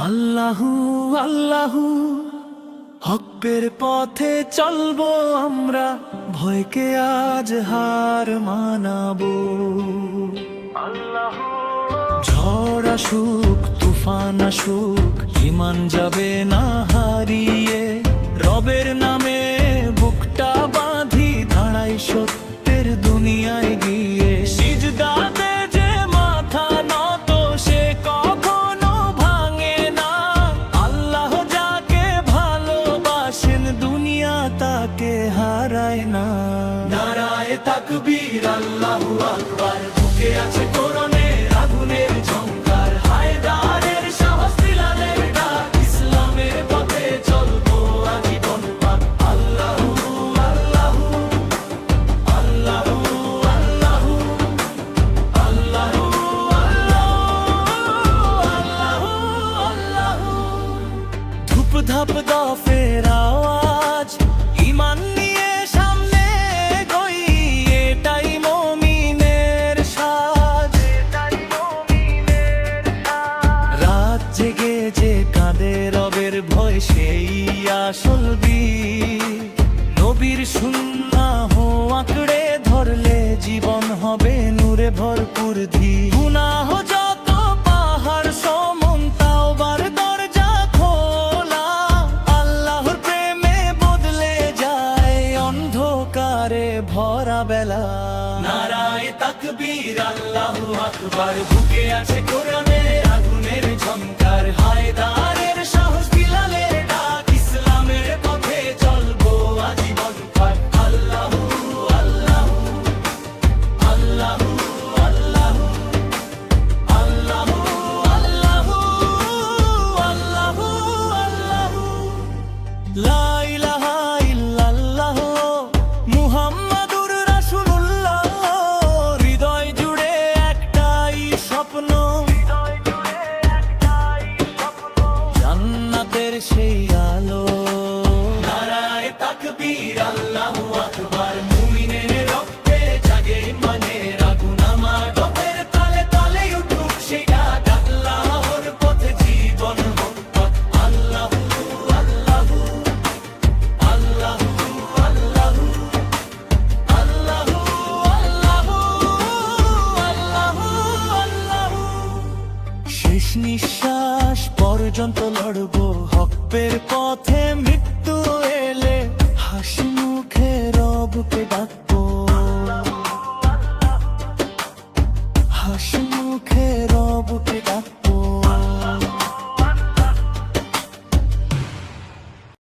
আল্লাহু আল্লাহু হকের পথে চলবো আমরা, ভয়কে আজ হার মানাবো। ঝড় আসুক তুফান আসুক, ঈমান যাবে না হারিয়ে। রবের নামে বুকটা বাঁধি, দাঁড়াই সত্যের দুনিয়ায় গিয়ে। সিজদাতে যে মাথা নত, সে কখনো ভাঙে না। আল্লাহ যাকে ভালোবাসেন, দুনিয়া তাকে হারায় না। নারায়ে তাকবীর, আল্লাহু আকবার। বুকে আছে কোরআনের আগুনের ঝংকার, হায়দারের সাহস, বিলালের ডাক। ইসলামের পথে চলবো আজীবন পাক। আল্লাহু আল্লাহু আল্লাহু আল্লাহু আল্লাহু আল্লাহু আল্লাহু। ধূপ ধাপ দফের আওয়াজ, ঈমান নিয়ে সামনে গই। এটাই মুমিনের সাজ। রাত জেগে যে কাঁদে রবের ভয়, সেই আসল বীর। নবীর সুন্নাহ আঁকড়ে ধরলে, জীবন হবে নূরে ভরপুর ধীর। গুনাহ যত পাহাড় সমান, তাওবার দরজা খোলা। আল্লাহর প্রেমে বদলে যায় অন্ধকারে ভরা বেলা। নারায়ে তাকবীর, আল্লাহু আকবার। বুকে আছে কোরআনের আগুনের ঝংকার, হায়দারের সাহস, বিলালের ডাক। ইসলামের পথে চলবো আজীবন পাক। আল্লাহু আল্লাহু আল্লাহু আল্লাহু আল্লাহু আল্লাহু আল্লাহু আল্লাহু। লা ইলাহা ইল্লাল্লাহ মুহাম্মাদুর রাসূলুল্লাহ। হৃদয় জুড়ে একটাই স্বপ্ন, জান্নাতের সেই আলো। নারায়ে তাকবীর, আল্লাহু আকবার। মুমিনের রক্তে জাগে ঈমানের আগুন। আমার রবের তালে তালে উঠুক সেই ডাক। আল্লাহর পথে জীবন হোক পাক। আল্লাহু আল্লাহু আল্লাহু আল্লাহু আল্লাহু আল্লাহু আল্লাহু আল্লাহু। শেষ নিঃশ্বাস পর্যন্ত লড়বো হকের পথে